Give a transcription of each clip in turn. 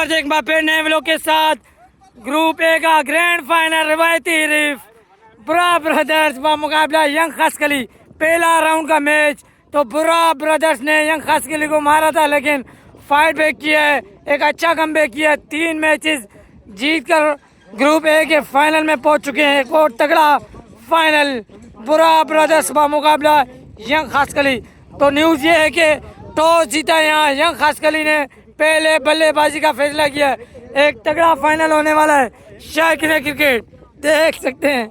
नमस्कार, एक बार फिर नए व्लॉग के साथ ग्रुप ए का ग्रैंड फाइनल रिवायती हरीफ बुरा ब्रदर्स का मुकाबला यंग खसकली। पहला राउंड का मैच तो बुरा ब्रदर्स ने यंग खसकली को मारा था, लेकिन फाइट बैक किया है, एक अच्छा कमबैक किया है। 3 मैचेस जीतकर ग्रुप ए के फाइनल में पहुंच चुके हैं। एक और तगड़ा फाइनल बुरा ब्रदर्स का मुकाबला यंग खसकली। तो न्यूज़ ये है कि टॉस जीता यहाँ यंग खसकली ने, पहले बल्लेबाजी का फैसला किया। एक तगड़ा फाइनल होने वाला है। शायकीन क्रिकेट देख सकते हैं।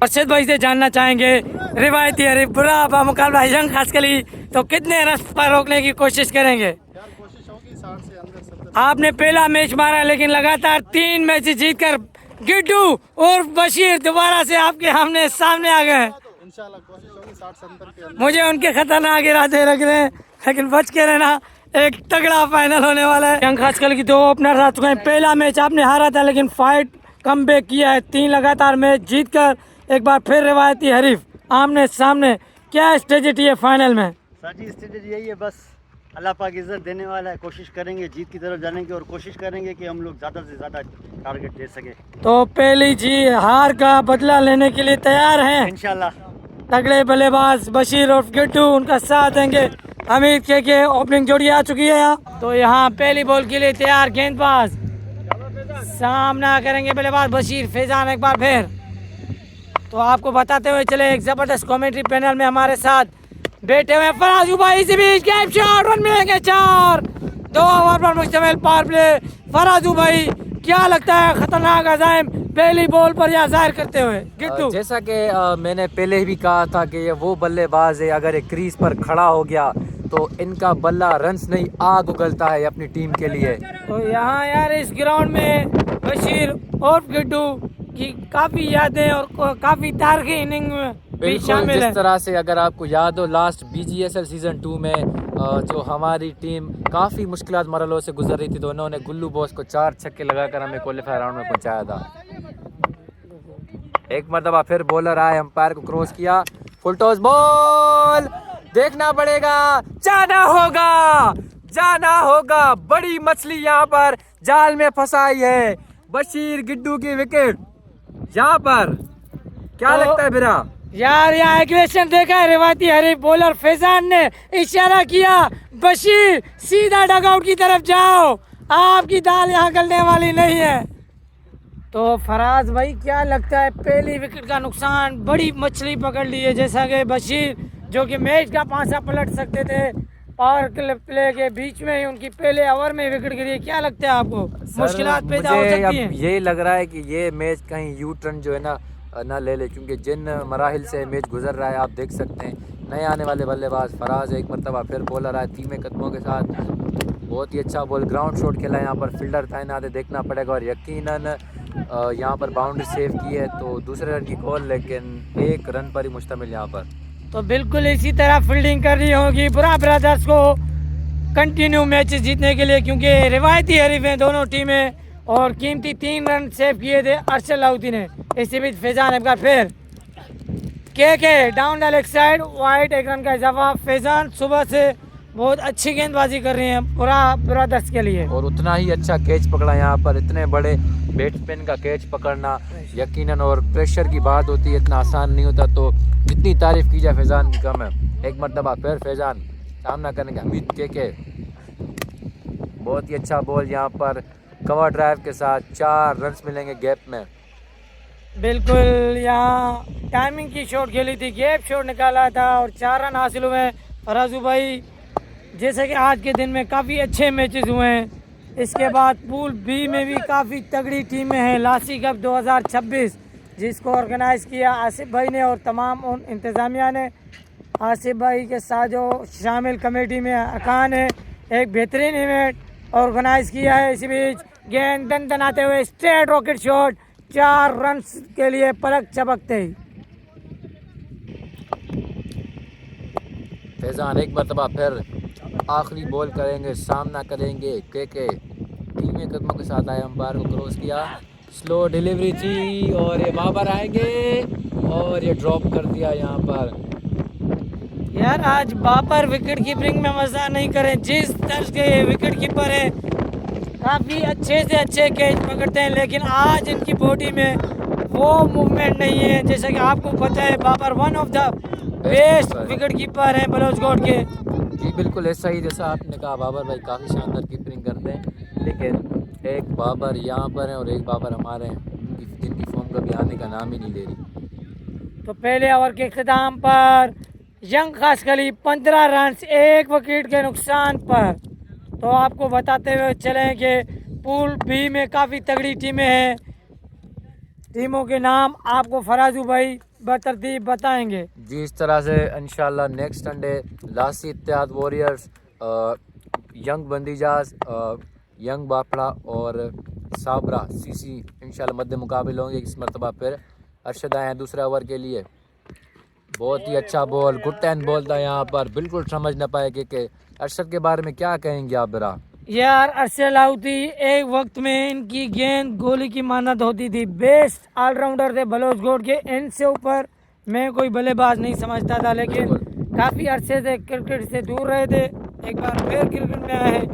अर्शद भाई से जानना चाहेंगे रिवायती हरीफ बुरा का मुकाबला यंग खसकली, तो कितने रन पर रोकने की कोशिश करेंगे? आपने पहला मैच मारा, लेकिन लगातार 3 मैच जीतकर गिड्डू और बशीर दोबारा से आपके सामने आ गए। मुझे उनके खतरनाक इरादे लग रहे हैं, लेकिन बच के रहना, एक तगड़ा फाइनल होने वाला है। यंग खसकली की 2 ओपनर आ चुके हैं। पहला मैच आपने हारा था, लेकिन फाइट कमबैक किया है। 3 लगातार मैच जीतकर एक बार फिर रिवायती हरीफ आमने सामने। क्या स्ट्रेटेजी है फाइनल में? सर जी, स्ट्रेटेजी यही है, बस अल्लाह पाक इज्जत देने वाला है। कोशिश करेंगे जीत की तरफ जाने की, और कोशिश करेंगे कि हम लोग ज़्यादा से ज़्यादा टारगेट दे सके। तो पहली जी हार का बदला लेने के लिए तैयार हैं इंशाल्लाह। तगड़े बल्लेबाज बशीर और गिड्डू उनका साथ देंगे। हमीद के ओपनिंग जोड़ी आ चुकी है यहाँ। तो यहाँ पहली बॉल के लिए तैयार गेंदबाज, सामना करेंगे बल्लेबाज बशीर। फैजान एक बार फिर। तो आपको बताते हुए चले, एक जबरदस्त कमेंट्री पैनल में हमारे साथ बैठे हुए फराजू भाई। इसी बीच गैप शॉट, रन मिलेंगे 4। 2 ओवर पर मुश्तमिल पावर प्ले। फराजू भाई, क्या लगता है खतरनाक अजाइम पहली बॉल पर यह जाहिर करते हुए? गिट्टू, जैसा कि मैंने पहले भी कहा था कि ये वो बल्लेबाज है, अगर एक क्रीज पर खड़ा हो गया तो इनका बल्ला रन्स नहीं आग उगलता है अपनी टीम के लिए। तो यहाँ यार इस ग्राउंड में बशीर और गिड्डू की काफी यादें और काफी तारीखी इनिंग भी शामिल है। जिस तरह से अगर आपको याद हो, लास्ट BGSL सीजन 2 में जो हमारी टीम काफ़ी मुश्किलात मरहलों से गुजर रही थी, तो उन्होंने गुल्लू बॉस को 4 छक्के लगाकर हमें क्वालीफायर राउंड में पहुंचाया था। एक मरतबा फिर बॉलर आए, अंपायर को क्रॉस किया, फुल टॉस बॉल, देखना पड़ेगा, जाना होगा। बड़ी मछली यहाँ पर जाल में फंसाई है। बशीर गिड्डू की विकेट यहाँ पर। क्या लगता है बिरा? यार यहाँ एग्रेशन देखा है रिवायती हरीफ बॉलर फैजान ने इशारा किया, बशीर सीधा डगआउट की तरफ जाओ, आपकी दाल यहाँ गलने वाली नहीं है। तो फराज भाई, क्या लगता है पहली विकेट का नुकसान? बड़ी मछली पकड़ ली है, जैसा कि बशीर जो कि मैच का पांचा पलट सकते थे, पावर प्ले के बीच में ही उनकी पहले ओवर में विकेट गिरी है। क्या लगता है आपको मुश्किलात पैदा हो सकती है? ये लग रहा है कि ये मैच कहीं यू टर्न जो है ना ले ले, क्योंकि जिन मराहिल से मैच गुजर रहा है आप देख सकते हैं। नए आने वाले बल्लेबाज फराज एक मरतबा फिर बॉलर आए धीमे कदमों के साथ, बहुत ही अच्छा बॉल, ग्राउंड शॉट खेला। यहाँ पर फील्डर तैनात है, देखना पड़ेगा। और यकीनन यहाँ पर बाउंड्री सेव की है, तो दूसरे रन की कॉल, लेकिन 1 रन पर ही मुश्तमिल यहाँ पर। तो बिल्कुल इसी तरह फील्डिंग करनी होगी बुरा ब्रदर्स को कंटिन्यू मैच जीतने के लिए, क्योंकि रिवायती हरीफ हैं दोनों टीमें, और कीमती 3 रन सेव किए थे अरशद लाउती ने। इसी बीच फैजान एक बार फिर के down the leg side wide, 1 run का इजाफा। फैजान सुबह से बहुत अच्छी गेंदबाजी कर रही हैं बुरा ब्रदर्स के लिए, और उतना ही अच्छा कैच पकड़ा यहाँ पर। इतने बड़े बैट्समैन का कैच पकड़ना यकीनन, और प्रेशर की बात होती है, इतना आसान नहीं होता, तो जितनी तारीफ की जाए फैजान की कम है। एक मरतबा फिर फैजान सामना करने का हमीद के बहुत ही अच्छा बॉल यहाँ पर, कवर ड्राइव के साथ 4 रन्स मिलेंगे गैप में। बिल्कुल यहाँ टाइमिंग की शॉट खेली थी, गैप शॉट निकाला था और 4 रन हासिल हुए। फराजू भाई, जैसे कि आज के दिन में काफ़ी अच्छे मैचेस हुए हैं। इसके बाद पूल बी में भी काफ़ी तगड़ी टीमें हैं। लासी कप 2026 जिसको ऑर्गेनाइज़ किया आसिफ भाई ने और तमाम इंतज़ामिया ने। आसिफ भाई के साथ जो शामिल कमेटी में अकान है, एक बेहतरीन इवेंट ऑर्गेनाइज़ किया है। इसी बीच गेंद दनदनाते हुए स्ट्रेट रॉकेट शॉट, 4 रन के लिए पलक चपकते ही फैजान एक मरतबा फिर आखिरी बॉल करेंगे, सामना करेंगे के धीमे कदमों के साथ आए, अंपायर को क्रॉस किया, स्लो डिलीवरी थी और ये वहाँ पर आएंगे और ये ड्रॉप कर दिया यहाँ पर। यार आज बाबर विकेट कीपिंग में मजा नहीं करें, जिस तर्ज के ये विकेट कीपर है काफी अच्छे से अच्छे कैच पकड़ते हैं, लेकिन आज इनकी बॉडी में वो मूवमेंट नहीं है। जैसा कि आपको पता है Babar one of the best wicket keeper हैं बलोचगोट के। जी बिल्कुल ऐसा ही जैसा आपने कहा, बाबर भाई काफ़ी शानदार कीपिंग करते हैं, लेकिन एक बाबर यहाँ पर हैं और एक बाबर हमारे हैं जिनकी फॉर्म कभी आने का नाम ही नहीं ले रही। तो पहले ओवर के इख्तिताम पर यंग खासकली 15 रन 1 विकेट के नुकसान पर। तो आपको बताते हुए चलें कि पूल बी में काफ़ी तगड़ी टीमें हैं। टीमों के नाम आपको फराजू भाई बतरतीब बताएंगे। जी इस तरह से इंशाल्लाह नेक्स्ट संडे लासी इत्तेहाद वॉरियर्स, यंग बंदीजाज, यंग बाफड़ा और साबरा सीसी इंशाल्लाह मध्य मुकाबले होंगे। इस मरतबा फिर अरशद आए हैं दूसरे ओवर के लिए। बहुत ही अच्छा बॉल, गुड टेन बॉल था यहाँ पर, बिल्कुल समझ न पाए कि अरशद के बारे में क्या कहेंगे आप बरा। यार अरशद लाउती एक वक्त में इनकी गेंद गोली की मानद होती थी, बेस्ट ऑलराउंडर थे बलोचगोट के। इनसे ऊपर मैं कोई बल्लेबाज नहीं समझता था, लेकिन काफ़ी अरसे से क्रिकेट से दूर रहे थे, एक बार फिर क्रिकेट में आए हैं।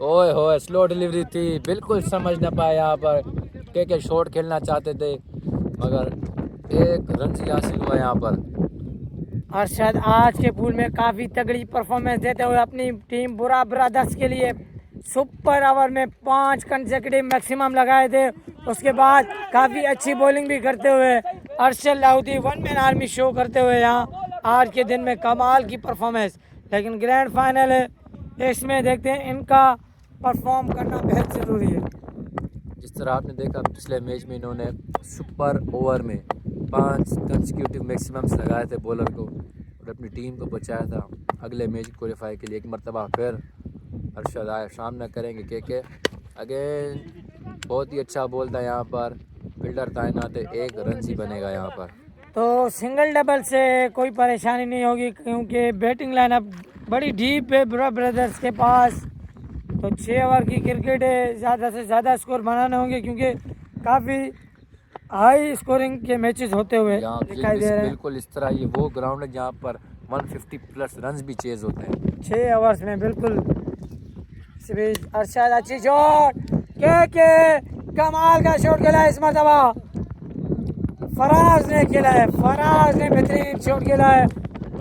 ओए होए स्लो डिलीवरी थी, बिल्कुल समझ न पाए यहाँ पर के शॉट खेलना चाहते थे, मगर एक रन ही हासिल हुआ यहाँ पर। अरशद आज के पूल में काफ़ी तगड़ी परफॉर्मेंस देते हुए अपनी टीम बुरा ब्रदर्स के लिए सुपर ओवर में 5 कंसेक्यूटिव मैक्सिमम लगाए थे। उसके बाद काफ़ी अच्छी बॉलिंग भी करते हुए Arshad Lahoti one man army show करते हुए यहाँ आज के दिन में कमाल की परफॉर्मेंस। लेकिन ग्रैंड फाइनल है, इसमें देखते हैं इनका परफॉर्म करना बेहद ज़रूरी है। जिस तरह आपने देखा पिछले मैच में इन्होंने सुपर ओवर में 5 कंसेक्यूटिव मैक्सिमम्स लगाए थे बॉलर को और अपनी टीम को बचाया था अगले मैच क्वालिफाई के लिए। एक मरतबा फिर अरशद आए सामना करेंगे के अगेन। बहुत ही अच्छा बॉल था यहाँ पर, फील्डर तैनात है, 1 रन ही बनेगा यहाँ पर। तो सिंगल डबल से कोई परेशानी नहीं होगी, क्योंकि बैटिंग लाइनअप बड़ी डीप है ब्रदर्स के पास। तो 6 ओवर की क्रिकेट है, ज़्यादा से ज़्यादा स्कोर बनाने होंगे, क्योंकि काफ़ी हाई स्कोरिंग के मैचेस होते हुए दिखाई दे रहे हैं। बिल्कुल इस तरह ये वो ग्राउंड है जहाँ पर 150 प्लस रन भी चेज होते हैं 6 ओवर्स में। बिल्कुल अरशद अच्छी शॉट, के कमाल का शॉट खेला है इस मरतबा, फराज ने खेला है, फराज ने बेहतरीन शॉट खेला है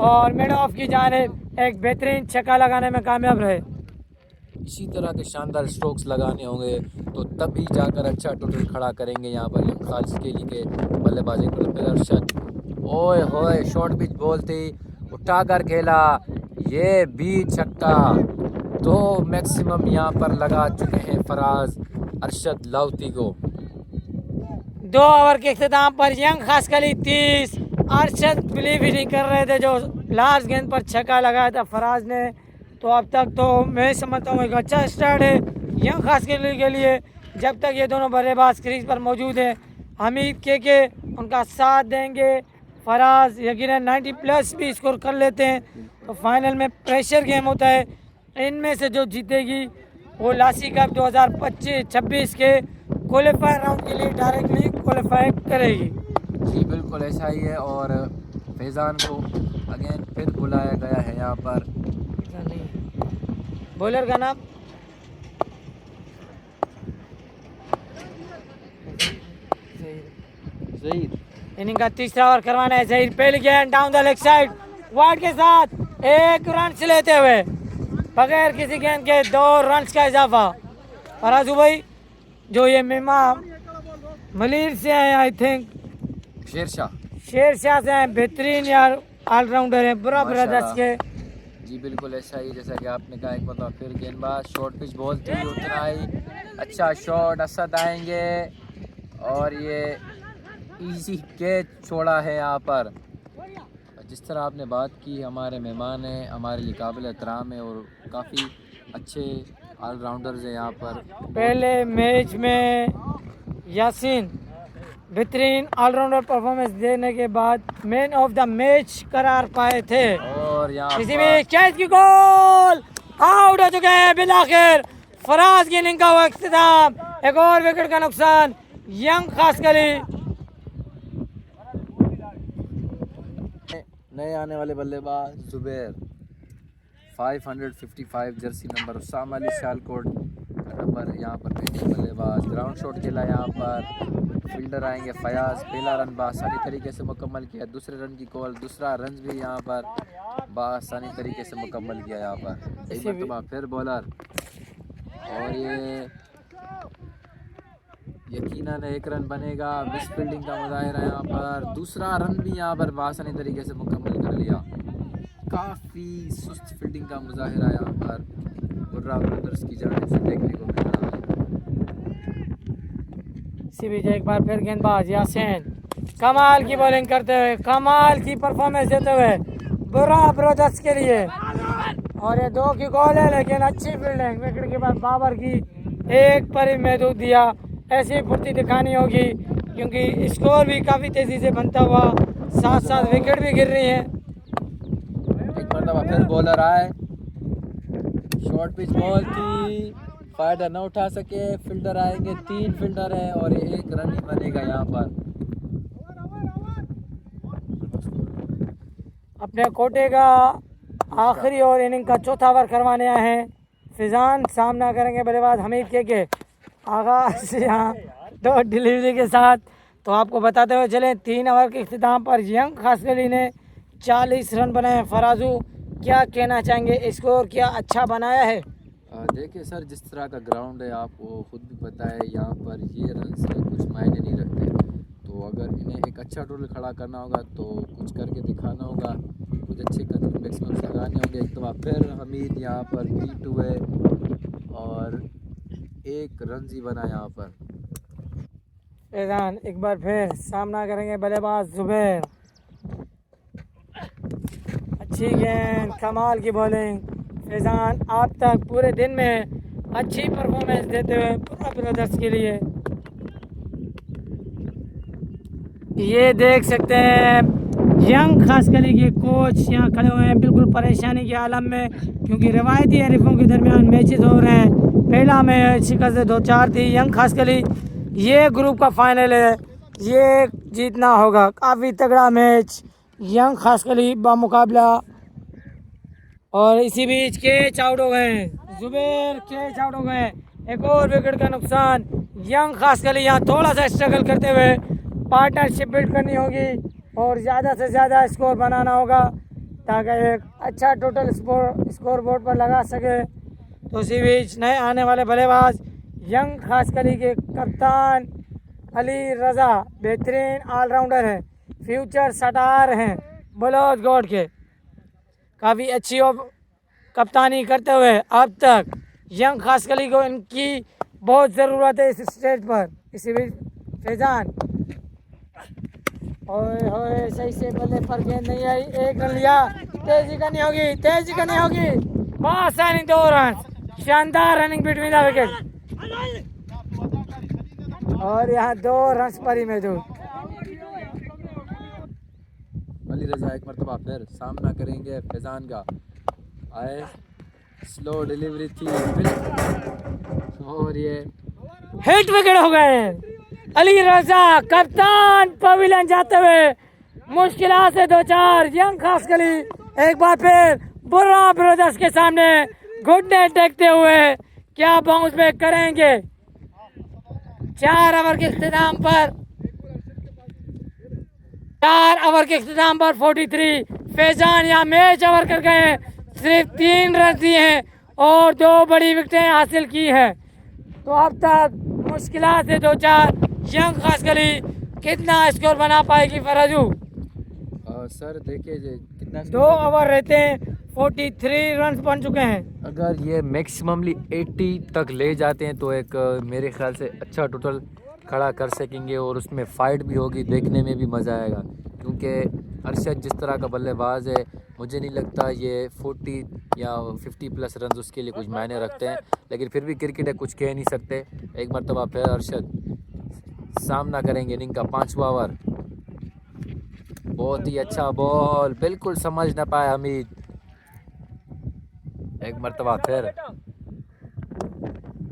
और मिड ऑफ की जानिब एक बेहतरीन छक्का लगाने में कामयाब रहे। इसी तरह के शानदार स्ट्रोक्स लगाने होंगे तो तभी जाकर अच्छा टोटल खड़ा करेंगे यहाँ पर यंग खासकली के बल्लेबाजी पर। फिर अरशद ओए होए शॉर्ट पिच बॉल थी, उठाकर खेला, ये भी छक्का। तो मैक्सिमम यहाँ पर लगा चुके हैं फराज अरशद लाहौती को। 2 ओवर के इख्तिताम पर यंग खासकली 30, अरशद बिलीव ही नहीं कर रहे थे जो लास्ट गेंद पर छक्का लगाया था फराज ने। तो अब तक तो मैं समझता हूँ एक अच्छा स्टार्ट है यंग खासकली के लिए, जब तक ये दोनों बल्लेबाज क्रीज पर मौजूद हैं। हमीद के उनका साथ देंगे, फराज यकीनन 90 प्लस भी स्कोर कर लेते हैं। तो फाइनल में प्रेशर गेम होता है, इनमें से जो जीतेगी वो लासी कप 2025-26 के क्वालिफायर राउंड के लिए डायरेक्टली क्वालिफाई करेगी। जी बिल्कुल ऐसा ही है और फैज़ान को अगेन फिर बुलाया गया है यहाँ पर। बॉलर का नाम ज़हीर, इनिंग का तीसरा ओवर करवाना है ज़हीर। पहली गेंद down the leg side wide के साथ 1 रन लेते हुए बगैर किसी गेंद के 2 रन का इजाफा। फराजू भाई जो ये मिमा मलिर से हैं, आई थिंक शेरशाह से हैं, बेहतरीन यार ऑलराउंडर हैं बुरा ब्रदर्स के। जी बिल्कुल ऐसा ही जैसा कि आपने कहा। एक मतलब फिर गेंदबाज शॉर्ट पिच बॉल थी, उतना ही अच्छा शॉट, असद आएंगे और ये इजी कैच छोड़ा है यहाँ पर। जिस तरह आपने बात की, हमारे मेहमान हैं, हमारे लिए काबिल एहतराम है और काफ़ी अच्छे ऑलराउंडर्स हैं यहाँ पर। पहले मैच में यासीन बेहतरीन ऑलराउंडर परफॉर्मेंस देने के बाद मैन ऑफ द मैच करार पाए थे और यहाँ इसी में कैच की गोल आउट हो चुके हैं बिलाखिर। फराज की इनिंग का इख्तिताम, एक और विकेट का नुकसान यंग खासकली। नए आने वाले बल्लेबाज जुबैर, 555 जर्सी नंबर, उसामा अली सियालकोट का नंबर यहाँ पर बैटिंग बल्लेबाज। ग्राउंड शॉट खेला यहाँ पर। फील्डर आएंगे फयाज, पहला रन बासानी तरीके से मुकम्मल किया। दूसरे रन की कॉल, दूसरा रन भी यहाँ पर बासानी तरीके से मुकम्मल किया यहाँ पर। एक मरतबा फिर बॉलर, और ये यकीनन एक रन बनेगा। मिस फील्डिंग का मुजाहिरा यहाँ पर। दूसरा रन भी यहाँ पर बासानी तरीके से मुकम्मल कर लिया। काफ़ी सुस्त फील्डिंग का मुजाहिरा यहाँ पर बुर्रा ब्रदर्स की जानिब से देखने को मिल रहा है। इसी बीच एक बार फिर गेंदबाज यासीन कमाल की बॉलिंग करते हुए, कमाल की परफॉर्मेंस देते हुए बुर्रा ब्रदर्स के लिए। और ये 2 की कॉल है, लेकिन अच्छी फील्डिंग। विकेट के बाद बाबर की एक पर ही महदूद दिया। ऐसी फुर्ती दिखानी होगी, क्योंकि स्कोर भी काफ़ी तेज़ी से बनता हुआ, साथ साथ विकेट भी गिर रही हैं। एक मरतबा फिर बॉलर आए, शॉर्ट पिच बॉल थी, फायदा न उठा सके। फील्डर आएंगे, 3 फील्डर हैं और 1 रन ही बनेगा यहाँ पर। अपने कोटे का आखिरी और इनिंग का चौथा ओवर करवाने आए हैं फिजान। सामना करेंगे बल्लेबाज हमीद के आगाज यहाँ 2 डिलीवरी के साथ। तो आपको बताते हुए चलें, 3 ओवर के इख्तिताम पर यंग खासकली ने 40 रन बनाए। फराजू क्या कहना चाहेंगे, स्कोर क्या अच्छा बनाया है? देखिए सर, जिस तरह का ग्राउंड है आपको खुद भी पता है, यहाँ पर ये रन कुछ मायने नहीं रखते। तो अगर इन्हें एक अच्छा टोटल खड़ा करना होगा तो कुछ करके दिखाना होगा, कुछ अच्छे कदम मैक्सिमम लगाने होंगे। एक तो फिर हमीद यहाँ पर बीट हुए और 1 रन ही बना यहाँ पर। फैजान एक बार फिर सामना करेंगे बल्लेबाज जुबैर। अच्छी गेंद, कमाल की बॉलिंग। फैजान आप तक पूरे दिन में अच्छी परफॉर्मेंस देते हुए बुर्रा ब्रदर्स के लिए। ये देख सकते हैं यंग खासकली के कोच यहाँ खड़े हुए हैं बिल्कुल परेशानी के आलम में, क्योंकि रवायती हरीफों के दरमियान मैचेस हो रहे हैं। पहला मैच शिकस्त 2-4 थी यंग खासकली। ये ग्रुप का फाइनल है, ये जीतना होगा। काफ़ी तगड़ा मैच यंग खासकली बामुकाबला। और इसी बीच कैच आउट हो गए, जुबैर कैच आउट हो गए। एक और विकेट का नुकसान। यंग खासकली यहाँ थोड़ा सा स्ट्रगल करते हुए पार्टनरशिप बिल्ड करनी होगी और ज़्यादा से ज़्यादा स्कोर बनाना होगा, ताकि एक अच्छा टोटल स्कोर बोर्ड पर लगा सके। तो इसी बीच नए आने वाले बल्लेबाज यंग खासकली के कप्तान अली रज़ा बेहतरीन ऑलराउंडर हैं, फ्यूचर स्टार हैं बलोच गॉड के। काफ़ी अच्छी कप्तानी करते हुए अब तक यंग खासकली को इनकी बहुत ज़रूरत है इस स्टेज पर। इसी बीच फैजान ओए होए सही से बल्ले पर गेंद नहीं आई, 1 रन लिया। तेजी करनी होगी, तेजी करनी होगी। बहुत सारी 2 रन, शानदार रनिंग बिटवीन द विकेट। और यहाँ 2 रन पर ही महदूद। अली रजा एक मरतबा फिर सामना करेंगे फैजान का। आए, स्लो डिलीवरी थी और ये हिट विकेट हो गए। अली रजा कप्तान पवेलियन जाते हुए मुश्किल से 2-4 यंग खासकली एक बार फिर बुर्रा ब्रदर्स के सामने घुटने टेकते हुए क्या बाउंस बैक करेंगे। 4 ओवर के इख्तिताम पर 43 फैजान यहाँ मैच ओवर कर गए। सिर्फ 3 रन दिए हैं और 2 बड़ी विकेटें हासिल की हैं। तो अब तक मुश्किल से 2-4 यंग खासकली कितना स्कोर बना पाएगी फराजू? सर देखिए कितना 2 ओवर रहते हैं, 43 रन बन चुके हैं। अगर ये मैक्सिममली 80 तक ले जाते हैं तो एक मेरे ख्याल से अच्छा टोटल खड़ा कर सकेंगे और उसमें फ़ाइट भी होगी, देखने में भी मज़ा आएगा। क्योंकि अरशद जिस तरह का बल्लेबाज है, मुझे नहीं लगता ये 40 या 50 प्लस रन उसके लिए कुछ मायने रखते हैं। लेकिन फिर भी क्रिकेट है, कुछ कह नहीं सकते। एक मरतबा फिर अरशद सामना करेंगे इनिंग का 5वां ओवर। बहुत ही अच्छा बॉल, बिल्कुल समझ ना पाए हमीद। एक मरतबा फिर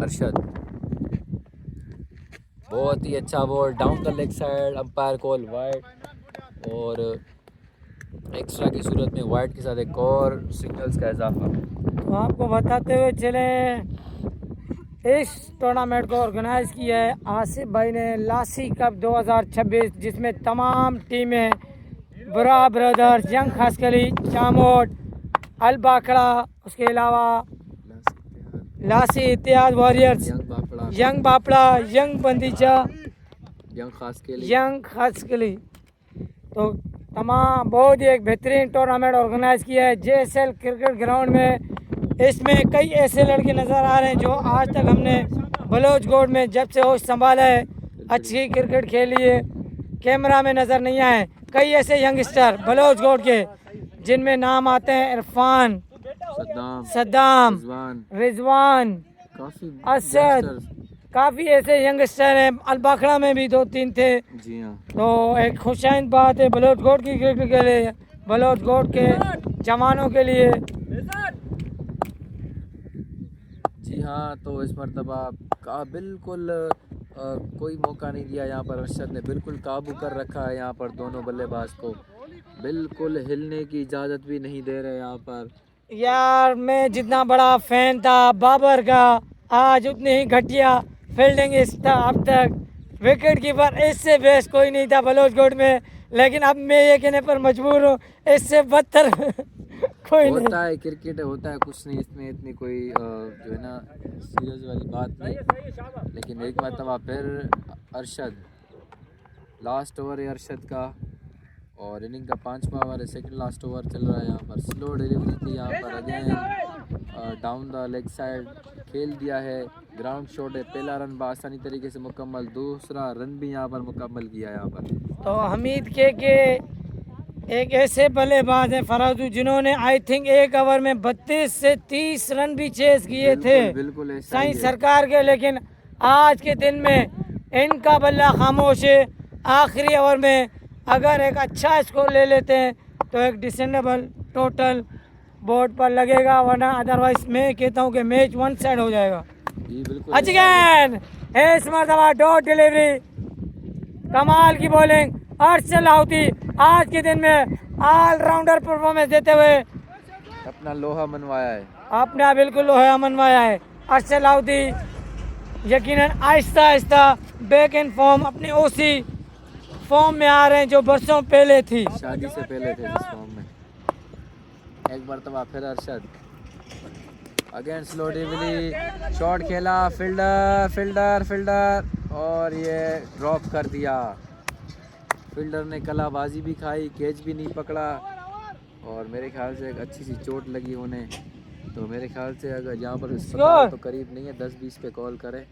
अरशद, बहुत ही अच्छा ball down the leg side, umpire call wide. और एक्स्ट्रा की सूरत में वाइट के साथ एक और सिग्नल्स का इजाफा। तो आपको बताते हुए चले, इस टूर्नामेंट को ऑर्गेनाइज किया है आसिफ भाई ने, लासी कप 2026, जिसमें तमाम टीमें बुरा ब्रदर्स, यंग खसकली, चामोट, अल बाखड़ा, उसके अलावा लासी इत्तेहाद वॉरियर्स, यंग बापड़ा, यंग बंदीचा, यंग खसकली, तो तमाम बहुत ही एक बेहतरीन टूर्नामेंट ऑर्गेनाइज किया है JSL क्रिकेट ग्राउंड में। इसमें कई ऐसे लड़के नज़र आ रहे हैं जो आज तक हमने बलोच गोड में जब से होश संभाला है अच्छी क्रिकेट खेली है, कैमरा में नज़र नहीं आए। कई ऐसे यंगस्टर बलोच गोड के जिनमें नाम आते हैं इरफान, सद्दाम, रिजवान, असद, काफ़ी ऐसे यंगस्टर हैं। अलबाखड़ा में भी 2-3 थे। जी हाँ। तो एक खुशाइन बात है बलोच गोड की क्रिकेट के लिए, बलोच गोड के जवानों के लिए। जी हाँ, तो इस मरतबा का बिल्कुल कोई मौका नहीं दिया यहाँ पर। अरशद ने बिल्कुल काबू कर रखा है यहाँ पर दोनों बल्लेबाज को, बिल्कुल हिलने की इजाज़त भी नहीं दे रहे यहाँ पर। यार मैं जितना बड़ा फैन था बाबर का, आज उतनी ही घटिया फील्डिंग था अब तक। विकेट कीपर इससे बेस्ट कोई नहीं था बलोच गोड में, लेकिन अब मैं ये कहने पर मजबूर हूँ इससे बदतर कोई नहीं। होता है, क्रिकेट होता है, कुछ नहीं इसमें इतनी कोई जो है ना सीरियस वाली बात नहीं। लेकिन एक मरतबा फिर अरशद, लास्ट ओवर है अरशद का और इनिंग का 5वां ओवर है, सेकंड लास्ट ओवर चल रहा है। यहाँ पर स्लो डिलीवरी थी यहाँ पर, again down the leg side खेल दिया है, ग्राउंड शॉट है, पहला रन आसानी तरीके से मुकम्मल, दूसरा रन भी यहाँ पर मुकम्मल किया यहाँ पर। तो हमीद के एक ऐसे बल्लेबाज हैं फराजू जिन्होंने आई थिंक एक ओवर में 32 से 30 रन भी चेस किए थे बिल्कुल साईं सरकार के। लेकिन आज के दिन में इनका बल्ला खामोश है। आखिरी ओवर में अगर एक अच्छा स्कोर ले लेते हैं तो एक डिसेंडेबल टोटल बोर्ड पर लगेगा, वरना अदरवाइज मैं कहता हूँ कि मैच वन साइड हो जाएगा। जी बिल्कुल। अगेन इस मरतबा डॉट डिलीवरी, कमाल की बॉलिंग अरशद लाहौती आज के दिन में ऑलराउंडर परफॉर्मेंस देते हुए अपना लोहा मनवाया है, आपने बिल्कुल लोहा मनवाया है। अरशद लाहौती यकीनन Aahista Aahista back in form, अपने ओसी फॉर्म में आ रहे हैं जो बरसों पहले थी, शादी से पहले थे जिस फॉर्म में। एक मरतबा फिर Arshad, again slow delivery, shot खेला, फील्डर और ये ड्रॉप कर दिया। फील्डर ने कलाबाजी भी खाई, कैच भी नहीं पकड़ा और मेरे ख्याल से एक अच्छी सी चोट लगी उन्हें। तो मेरे ख्याल से अगर यहाँ पर तो करीब नहीं है, 10-20 पे कॉल करें।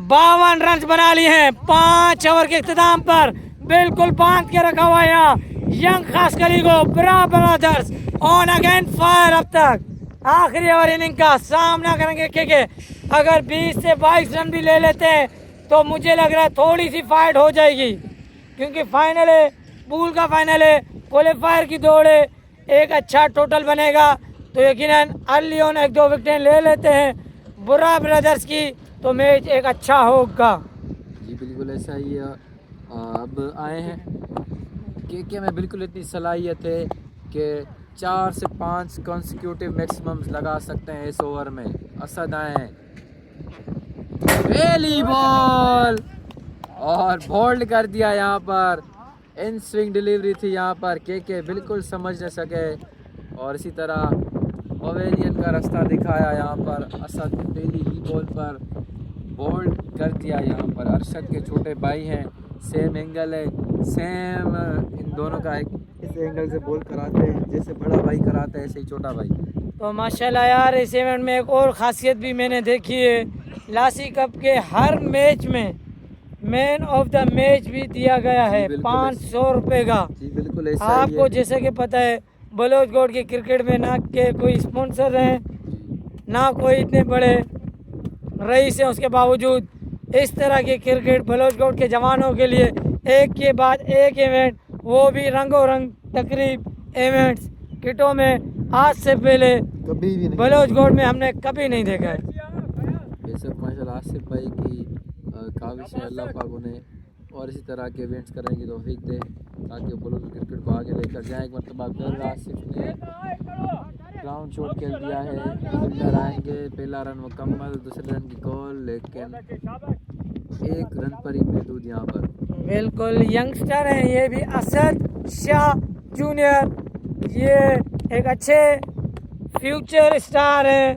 52 रन बना लिए हैं 5 ओवर के इख्तिताम पर, बिल्कुल बांध के रखा हुआ है यहाँ यंग खसकली को। ब्रदर्स ऑन अगेन फायर, अब तक आखिरी ओवर इनिंग का सामना करेंगे के अगर 20 से 22 रन भी ले लेते हैं तो मुझे लग रहा है थोड़ी सी फाइट हो जाएगी, क्योंकि फाइनल है, पूल का फाइनल है, क्वालीफायर की दौड़ है, एक अच्छा टोटल बनेगा तो यकीनन अर्ली ऑन 1-2 विकेटें ले लेते हैं बुरा ब्रदर्स की तो मैच एक अच्छा होगा। जी बिल्कुल ऐसा ही है। अब आए हैं के में बिल्कुल इतनी सलाहियत है कि 4 से 5 कॉन्सिक्यूटिव मैक्सिमम्स लगा सकते हैं इस ओवर में। असद आए हैं, पहली बॉल और बोल्ड कर दिया यहाँ पर, इन स्विंग डिलीवरी थी यहाँ पर, के बिल्कुल समझ न सके और इसी तरह पवेलियन का रास्ता दिखाया यहाँ पर। असद ने पहली ही बॉल पर बोल्ड कर दिया यहाँ पर। अरशद के छोटे भाई हैं, सेम एंगल है, सेम इन दोनों का एक इस एंगल से बॉल कराते हैं, जैसे बड़ा भाई कराता है ऐसे ही छोटा भाई। तो माशाल्लाह यार इस इवेंट में एक और ख़ासियत भी मैंने देखी है, लासी कप के हर मैच में मैन ऑफ द मैच भी दिया गया है 500 रुपये का। जी बिल्कुल ऐसा आपको जैसे कि पता है बलोच गोड के क्रिकेट में ना के कोई स्पॉन्सर हैं ना कोई इतने बड़े रईस हैं, उसके बावजूद इस तरह के क्रिकेट बलोच गोड के जवानों के लिए एक के बाद एक इवेंट, वो भी रंगों रंग तकरीब इवेंट्स किटों में आज से पहले कभी भी नहीं बलोच गोड में हमने कभी नहीं देखा है। बेशक माशाल्लाह आसिफ भाई की काविश है, अल्लाह पाक उन्हें और इसी तरह के इवेंट्स करने की तौफीक दे। ताकि वो बॉलर क्रिकेट को आगे लेकर जाए। एक मरतबा फिर आसिफ ने ग्राउंड शॉट खेल दिया है, फील्डर आएंगे, पहला रन मुकम्मल, दूसरे रन की कॉल, लेकिन 1 रन पर ही महदूद यहाँ पर। बिल्कुल यंगस्टर हैं ये भी, असद शाह जूनियर, ये एक अच्छे फ्यूचर स्टार हैं।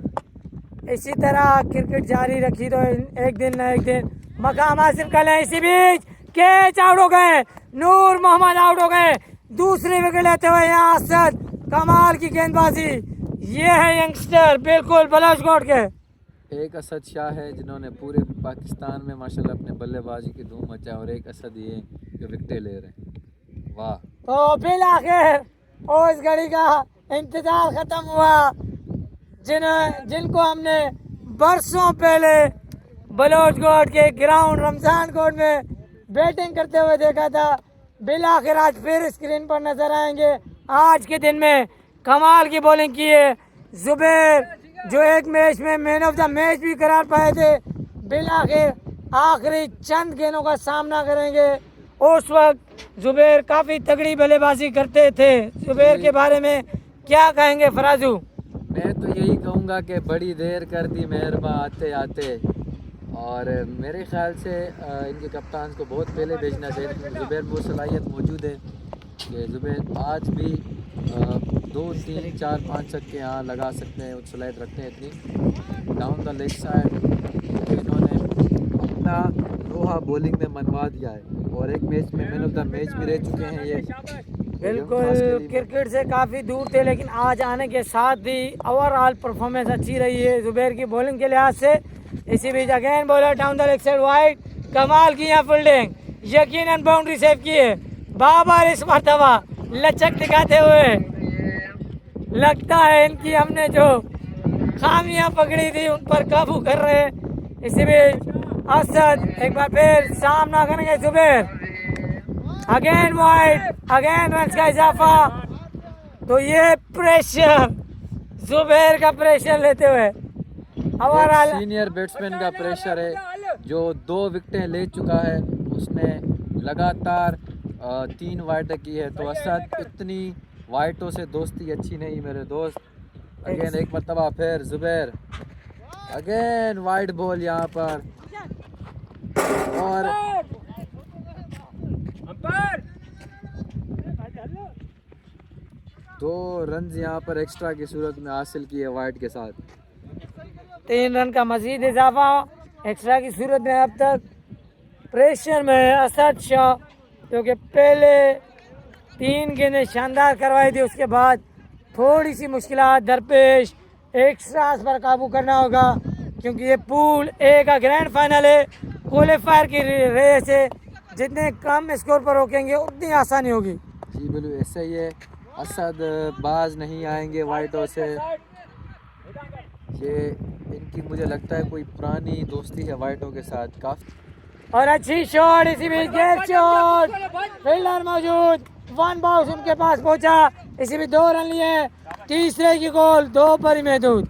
इसी तरह क्रिकेट जारी रखी तो एक दिन न एक दिन मकाम हासिल कर लें। इसी बीच कैच आउट हो गए, नूर मोहम्मद आउट हो गए, दूसरी विकेट लेते हुए यहाँ असद, कमाल की गेंदबाजी, ये है यंगस्टर बिल्कुल बलौचकोट के। एक असद शाह है जिन्होंने पूरे पाकिस्तान में माशाल्लाह अपने बल्लेबाजी की धूम मचा, और एक असद ये जो विकेटें ले रहे हैं, वाह। तो फिर आखिर उस घड़ी का इंतजार खत्म हुआ जिनको हमने बरसों पहले बलोचकोट के ग्राउंड रमजान कोट में बैटिंग करते हुए देखा था। बिल आखिर आज फिर स्क्रीन पर नजर आएंगे। आज के दिन में कमाल की बॉलिंग की है जुबैर, जो एक मैच में मैन ऑफ द मैच भी करार पाए थे। बिल आखिर आखिरी चंद गेंदों का सामना करेंगे। उस वक्त जुबैर काफ़ी तगड़ी बल्लेबाजी करते थे। जुबैर के बारे में क्या कहेंगे फराजू? मैं तो यही कहूँगा कि बड़ी देर कर दी मेहरबा आते आते, और मेरे ख्याल से इनके कप्तान को बहुत पहले भेजना चाहिए। जुबैर में वो सलाहियत मौजूद है कि जुबैर आज भी 2, 3, 4, 5 छक्के यहाँ लगा सकते हैं, सलाहियत रखते हैं इतनी। डाउन द लेग साइड इन्होंने अपना लोहा बॉलिंग में मनवा दिया है, और एक मैच में मैन ऑफ द मैच भी रह चुके हैं ये। बिल्कुल क्रिकेट से काफ़ी दूर थे, लेकिन आज आने के साथ ही ओवरऑल परफॉर्मेंस अच्छी रही है जुबैर की बॉलिंग के लिहाज से। इसी बीच again bowler down the leg side wide, कमाल की यहाँ फील्डिंग, यकीनन बाउंड्री सेव की है बाबर इस मरतबा लचक दिखाते हुए। लगता है इनकी हमने जो खामियां पकड़ी थी उन पर काबू कर रहे हैं। इसी बीच असद एक बार फिर सामना करेंगे Zubair, again wide, again run का इजाफा। तो ये प्रेशर जुबैर का प्रेशर लेते हुए ओवरऑल सीनियर बैट्समैन का प्रेशर है, जो 2 विकेटें ले चुका है, उसने लगातार 3 वाइड की है। तो असद इतनी वाइटों से दोस्ती अच्छी नहीं मेरे दोस्त। अगेन एक मरतबा फिर जुबैर, अगेन वाइड बॉल यहाँ पर, और 2 रन यहाँ पर एक्स्ट्रा की सूरत में हासिल किए वाइड के साथ। 3 रन का मजीद इजाफा एक्स्ट्रा की सूरत में। अब तक प्रेशर में असद शाह, क्योंकि पहले 3 गेंदें शानदार करवाई थी, उसके बाद थोड़ी सी मुश्किलात दरपेश। एक्स्ट्रास पर काबू करना होगा, क्योंकि ये पूल ए का ग्रैंड फाइनल है। क्वालीफायर की रेस है, जितने कम स्कोर पर रोकेंगे उतनी आसानी होगी। जी बिल्कुल ऐसा ही है। असद बाज नहीं आएंगे वाइटों से, ये इनकी मुझे लगता है कोई पुरानी दोस्ती है वाइटों के साथ काफी। और अच्छी शॉट, इसी बीच गेट शॉट, फील्डर मौजूद, 1 बाउंस उनके पास पहुंचा। इसी बीच 2 रन लिए, तीसरे की गोल 2 पर ही महदूद।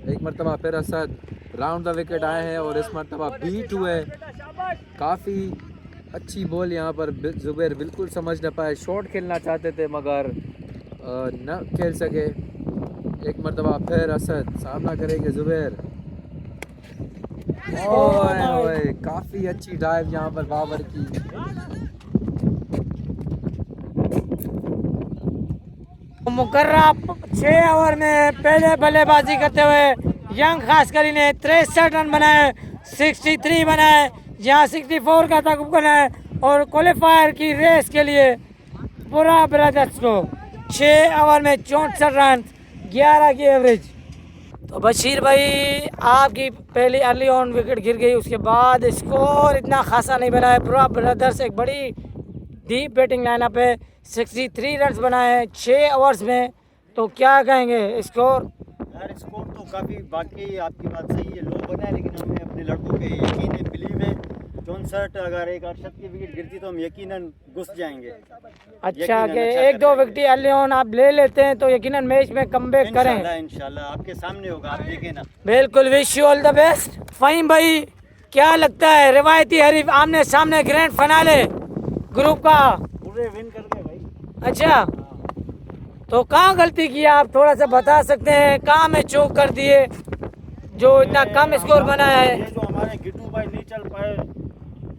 एक मरतबा फिर असद राउंड द विकेट आए हैं, और इस मरतबा बीट हुए। काफ़ी अच्छी बॉल यहाँ पर जुबैर बिल्कुल समझ न पाए, शॉट खेलना चाहते थे मगर न खेल सके। एक मरतबा फिर असद सामना करेंगे जुबैर, ओए काफ़ी अच्छी डाइव यहाँ पर बाबर की। मुकर्रा 6 ओवर में पहले बल्लेबाजी करते हुए यंग खासकरी ने 63 रन बनाए, 63 बनाए, जहाँ 64 का तक बनाए, और क्वालीफायर की रेस के लिए बुरा ब्रदर्स को 6 ओवर में 64 रन, 11 की एवरेज। तो बशीर भाई आपकी पहली अर्ली ऑन विकेट गिर गई, उसके बाद स्कोर इतना खासा नहीं बनाया। बुरा ब्रदर्स एक बड़ी डीप बैटिंग लाइनअप है, 63 रन बनाए 6 ओवर्स में। तो क्या कहेंगे स्कोर? यार स्कोर तो काफ़ी, बाकी आपकी बात सही है, लो बना है, लेकिन हमें अपने लड़कों पे यकीन है, बिलीव है। 64 अगर एक अरशद की विकेट गिरती तो हम यकीनन घुस जाएंगे। अच्छा कि 1-2 विकेट अर्ली ऑन आप ले लेते हैं तो यकीनन मैच में कमबैक करें। इंशाल्लाह आपके सामने होगा, आप देखें ना। बिल्कुल, wish you all the best. Faheem भाई क्या लगता है, रिवायती हरीफ आमने सामने ग्रैंड फिनाले ग्रुप का पूरे विन कर गए भाई। अच्छा, तो कहाँ गलती की आप थोड़ा सा बता सकते हैं? कहाँ में चौक कर दिए जो इतना कम स्कोर बनाया है? ये जो हमारे गिट्टू भाई नहीं चल पाए,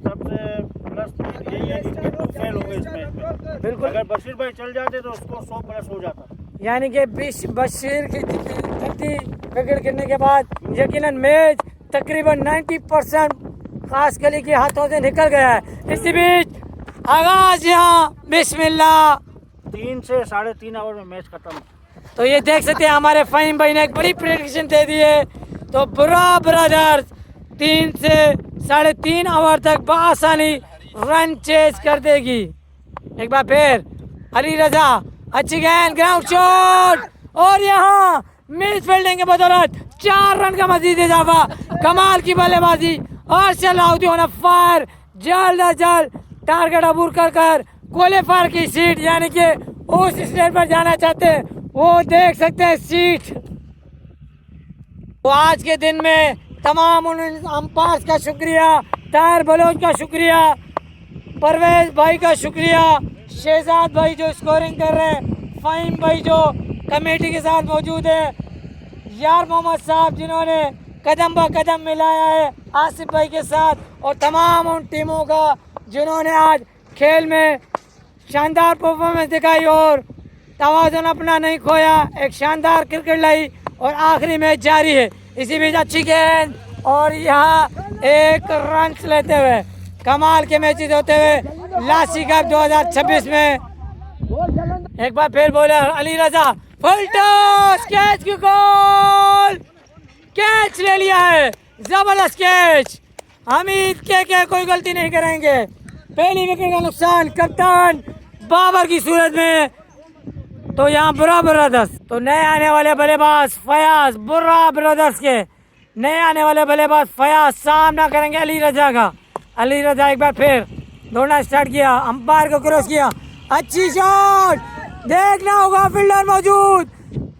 सबसे प्लस यही है कि गिट्टू फेल हो गए इस मैच में। बिल्कुल। अगर बशीर भाई चल जाते तो उसको 100 प्लस हो जाता। यानी कि बशीर की 30 विकेट गिरने के बाद यकीनन मैच तकरीबन 90% खास कली के हाथों से निकल गया है। इसी बीच आगाज यहाँ बिस्मिल्लाह 3 से 3.5 ओवर में मैच खत्म। तो ये देख सकते हैं हमारे फ़हीम भाई ने एक बड़ी प्रेडिक्शन दे दी है। तो बुरा ब्रदर्स 3 से 3.5 ओवर तक बआसानी रन चेज कर देगी। एक बार फिर अली रजा, अच्छी गेंद, ग्राउंड शॉट, और यहाँ मिस फील्डिंग के बदौलत 4 रन का मजीद इजाफा। कमाल की बल्लेबाजी और सलाउद्दीन ऑन फायर, जल्द अज जल्द टारगेट अबूर कर क्वालीफायर की सीट यानी कि उस स्टेज पर जाना चाहते हैं वो देख सकते हैं सीट। तो आज के दिन में तमाम उन अंपायर्स का शुक्रिया, ताहिर बलोच का शुक्रिया, परवेज भाई का शुक्रिया, शहजाद भाई जो स्कोरिंग कर रहे हैं, फ़हीम भाई जो कमेटी के साथ मौजूद है, यार मोहम्मद साहब जिन्होंने कदम ब कदम मिलाया है आसिफ भाई के साथ, और तमाम उन टीमों का जिन्होंने आज खेल में शानदार परफॉर्मेंस दिखाई और तवाज़ुन अपना नहीं खोया, एक शानदार क्रिकेट लाई और आखिरी मैच जारी है। इसी बीच अच्छी गेंद और यहाँ एक रन लेते हुए कमाल के मैचेस होते हुए लासी कप 2026 में एक बार फिर बॉलर अली रजा, फुल टॉस, कैच की गोल, कैच ले लिया है, जबरदस्त कैच। हमीद के कोई गलती नहीं करेंगे। पहली विकेट का नुकसान कप्तान बाबर की सूरत में। तो यहाँ बुरा ब्रदर्स, तो नए आने वाले बल्लेबाज फयाज, बुरा ब्रदर्स के नए आने वाले बल्लेबाज फयाज सामना करेंगे अली रजा का। अली रजा एक बार फिर दौड़ना स्टार्ट किया, अंपायर को क्रॉस किया, अच्छी शॉट, देखना होगा फील्डर मौजूद,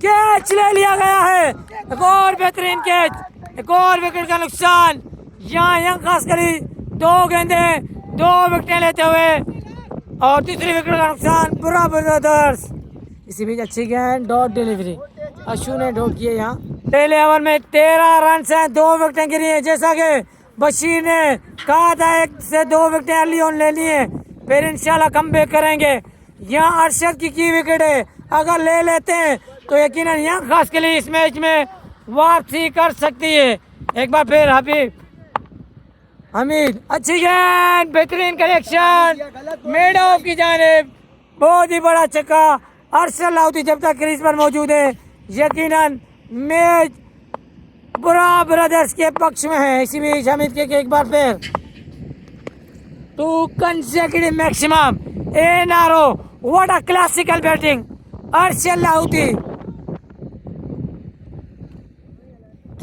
कैच ले लिया गया है, एक और बेहतरीन कैच, एक और विकेट का नुकसान। यहाँ यंग खास करी 2 गेंदे 2 विकेटें लेते हुए और तीसरी विकेट का नुकसान बुरा ब्रदर्स। इसी बीच अच्छी गेंद, डॉट डिलीवरी, अशु ने डॉट किए। यहाँ पहले ओवर में 13 रन से 2 विकेटें गिरी हैं, जैसा कि बशीर ने कहा था 1 से 2 विकेटें अर्ली ऑन लेनी है, फिर इंशाल्लाह कमबैक करेंगे। यहाँ अरशद की विकेट है, अगर ले लेते हैं तो यकीनन यहाँ खास के लिए इस मैच में वापसी कर सकती है। एक बार फिर हमीद, अच्छी गेंद, बेहतरीन कलेक्शन, मेड ऑफ की जानिब, बहुत ही बड़ा छक्का। अरशद लाहौती जब तक क्रीज पर मौजूद है यकीनन मैच बुरा ब्रदर्स के पक्ष में है। इसी बीच हमीद के एक बार फिर 2 consecutive maximum, a narrow, what a classical batting Arshad Lahoti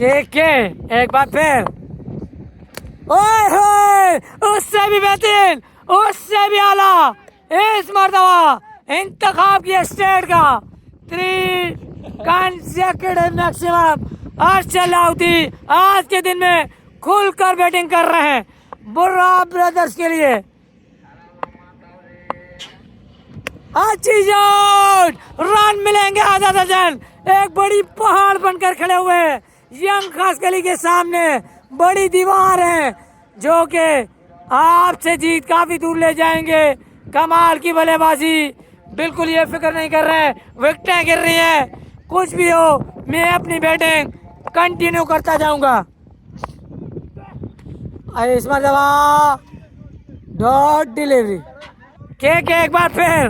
के एक बार फिर, ओए होए, उससे भी बेहतरीन, उससे भी आला, इस मर्तबा इंतखाब किया स्टेट का 3 consecutive मैक्सिमम। अरशद लाहौती आज के दिन में खुलकर बैटिंग कर रहे हैं बुर्रा ब्रदर्स के लिए। अच्छी शॉट, रन मिलेंगे आधा दर्जन, एक बड़ी पहाड़ बनकर खड़े हुए हैं यंग खास गली के सामने, बड़ी दीवार है जो कि आपसे जीत काफी दूर ले जाएंगे। कमाल की बल्लेबाजी, बिल्कुल ये फिक्र नहीं कर रहे, विकेटें गिर रही हैं, कुछ भी हो मैं अपनी बैटिंग कंटिन्यू करता जाऊंगा। इस मरतबा डॉट डिलीवरी के एक बार फिर,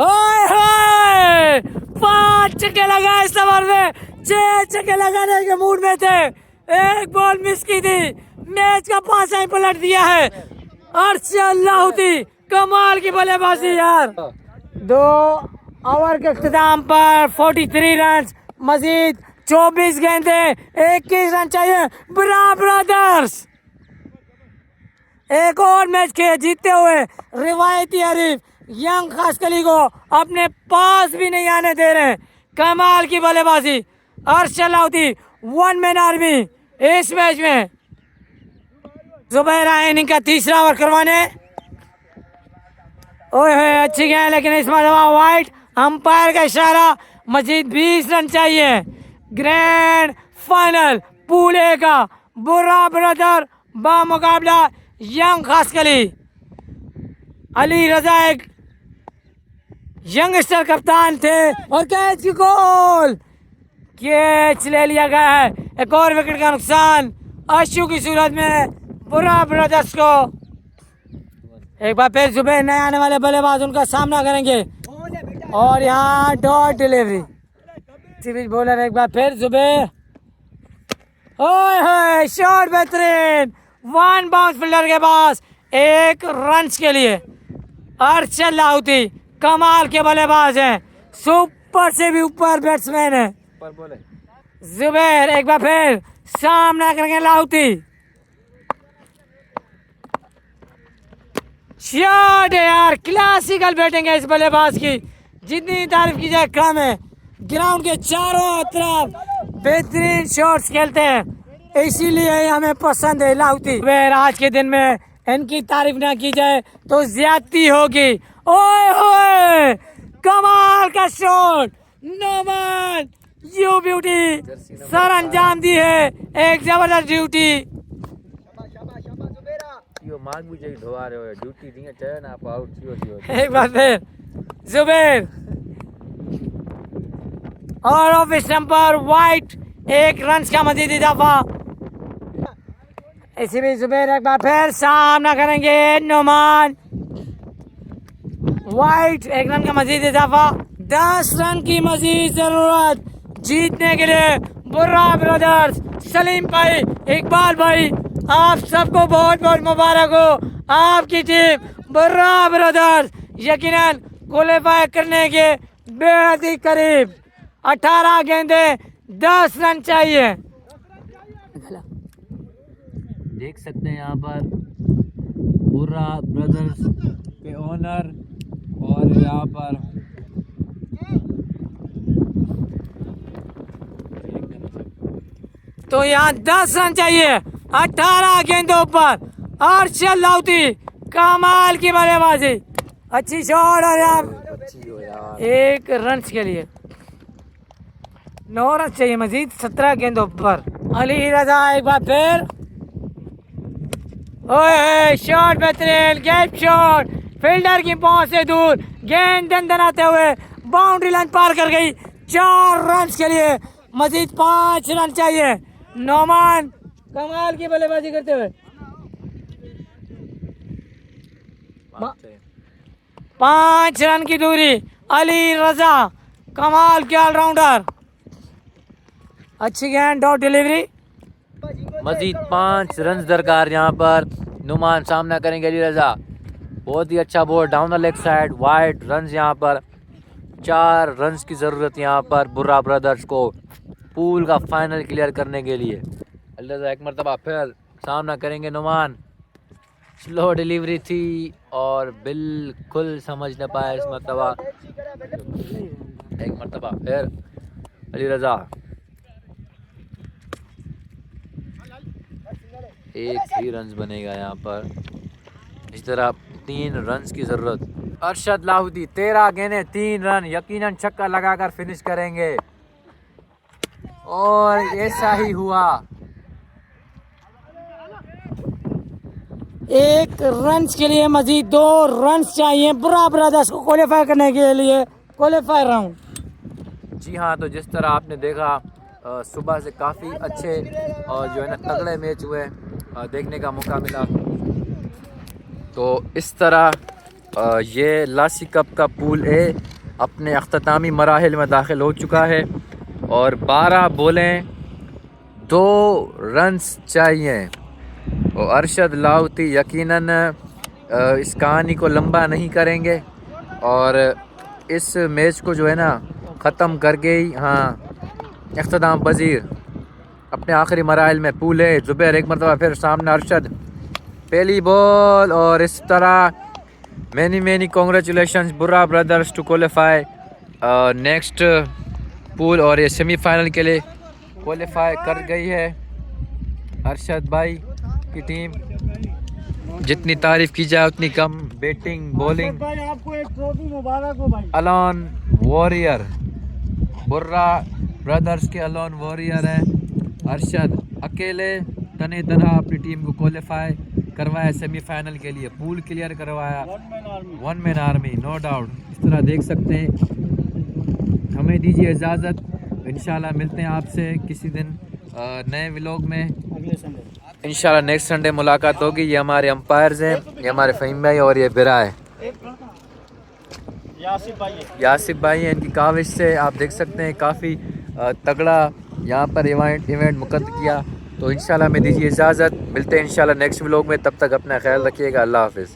ओए होए, 5 छक्के लगाए इस ओवर में, 6 छक्के लगाने के मूड में थे, एक बॉल मिस की थी, मैच का पासा ही पलट दिया है अरशद लाहौती। कमाल की बल्लेबाजी यार। 2 ओवर के इख्तिताम पर 43 रन, मजीद 24 गेंदे, 21 रन चाहिए बुरा ब्रदर्स। एक और मैच के जीतते हुए रिवायती हरीफ यंग खासकली को अपने पास भी नहीं आने दे रहे। कमाल की बल्लेबाजी अरशद लाहौती, 1 मैन आर्मी इस मैच में। जुबैर इनिंग का तीसरा ओवर करवाने, ओए होए अच्छी गेंद, लेकिन इस मरतबा वाइट, अंपायर का इशारा, मजीद 20 रन चाहिए। ग्रैंड फाइनल पूल ए का बुर्रा ब्रदर बामुकाबला यंग खासकली। अली रजा एक यंगस्टर कप्तान थे और कैच की गोल, कैच ले लिया गया है। एक और विकेट का नुकसान अशु की सूरत में बुर्रा ब्रदर्स को। एक बार फिर जुबैर नए आने वाले बल्लेबाज उनका सामना करेंगे और यहाँ डॉट डिलीवरी। बॉलर एक बार फिर जुबैर, ओए होए शॉट बेहतरीन, वन बाउंस फील्डर के पास 1 रन के लिए। अरशद लाहौती कमाल के बल्लेबाज हैं, सुपर से भी ऊपर बैट्समैन है। जुबैर एक बार फिर सामना करेंगे लाहौती। शॉट है यार, क्लासिकल बैटिंग है इस बल्लेबाज की, जितनी तारीफ की जाए कम है। ग्राउंड के चारों तरफ बेहतरीन शॉट्स खेलते हैं, इसीलिए हमें पसंद है लाहौती। आज के दिन में इनकी तारीफ ना की जाए तो ज्यादती होगी। ओए होए कमाल का shot, Noman you beauty sir अंजाम दी है एक जबरदस्त ड्यूटी। मार्क भी चाहिए धोआ रहे हो ड्यूटी दिए चाहिए ना आप आउट थियो। एक बार फिर जुबैर और ऑफ स्टंपर वाइट, 1 रन का मजीद इजाफा। इसी भी जुबैर एक बार फिर सामना करेंगे नोमान, वाइट 1 रन का मजीद इजाफा। 10 रन की मजीद जरूरत जीतने के लिए। बुर्रा ब्रदर्स, सलीम भाई, इकबाल भाई, आप सबको बहुत बहुत मुबारक हो। आपकी टीम बुर्रा ब्रदर्स यकीनन क्वालीफाई करने के बेहद ही करीब। 18 गेंदे 10 रन चाहिए। देख सकते हैं यहाँ पर बुर्रा ब्रदर्स के ओनर और यहाँ पर तो यहाँ 10 रन चाहिए 18 गेंदों पर। अरशद लाहौती कमाल की बल्लेबाजी, अच्छी शॉट और यहाँ 1 रन के लिए 9 रन चाहिए मजीद 17 गेंदों पर। अली रजा एक बार फिर, ओए शॉट बेहतरीन, गैप शॉट, फील्डर की पहुंच से दूर, गेंद दंदनाते हुए बाउंड्री लाइन पार कर गई। 4 रन के लिए मजीद 5 रन चाहिए। नोमान कमाल की बल्लेबाजी करते हुए 5 रन की दूरी। अली रजा कमाल के ऑलराउंडर, अच्छी गेंद डॉट डिलीवरी। मजीद 5 रन दरकार। यहाँ पर नुमान सामना करेंगे अली रजा, बहुत ही अच्छा ball down the leg side, wide run. यहाँ पर 4 रन की ज़रूरत यहाँ पर बुर्रा ब्रदर्स को पूल का फाइनल क्लियर करने के लिए। अली रजा एक मरतबा फिर सामना करेंगे नुमान, स्लो डिलीवरी थी और बिल्कुल समझ न पाया इस मरतबा। एक मरतबा फिर अली रजा, 1 ही रन बनेगा यहाँ पर। इस तरह 3 रन की ज़रूरत। अरशद लाहौती 13 गेंदें 3 रन, यकीनन छक्का लगाकर फिनिश करेंगे और ऐसा ही हुआ। 1 रन के लिए मजीद 2 रन चाहिए बुर्रा ब्रदर्स को क्वालीफाई करने के लिए, क्वालीफाई राउंड। जी हाँ, तो जिस तरह आपने देखा सुबह से काफ़ी अच्छे और जो है ना तगड़े मैच हुए देखने का मौका मिला। तो इस तरह ये लासी कप का पूल ए अपने अख्तामी मराहिल में दाखिल हो चुका है और 12 बॉलें 2 रन्स चाहिए। और अरशद लाहौती यकीनन इस कहानी को लंबा नहीं करेंगे और इस मैच को जो है ना ख़त्म करके ही इख्तिताम पजीर अपने आखिरी मराहिल में पूल है। जुबैर एक मरतबा फिर सामने अरशद, पहली बॉल और इस तरह many congratulations Burra brothers to qualify next pool और ये सेमीफाइनल के लिए क्वालीफाई कर गई है अरशद भाई की टीम। जितनी तारीफ की जाए उतनी कम। बैटिंग बॉलिंग भाई आपको एक ट्रॉफी मुबारक हो भाई। अलोन वॉरियर, बुर्रा ब्रदर्स के अलोन वॉरियर हैं। अरशद अकेले तने तना अपनी टीम को क्वालिफाई करवाया सेमीफाइनल के लिए, पूल क्लियर करवाया। One man army no doubt. इस तरह देख सकते हैं। हमें दीजिए इजाज़त, इंशाल्लाह मिलते हैं आपसे किसी दिन नए व्लॉग में। अगले संडे इंशाल्लाह नेक्स्ट संडे मुलाकात होगी। ये हमारे अंपायर्स हैं, ये हमारे फ़हीम भाई और ये बिरा है, यासिफ भाई हैं। इनकी काविश से आप देख सकते हैं काफ़ी तगड़ा यहाँ पर इवेंट मुकद्दर किया। तो इंशाल्लाह में दीजिए इजाज़त, मिलते हैं इंशाल्लाह नेक्स्ट व्लॉग में। तब तक अपना ख्याल रखिएगा। अल्लाह हाफ़िज़।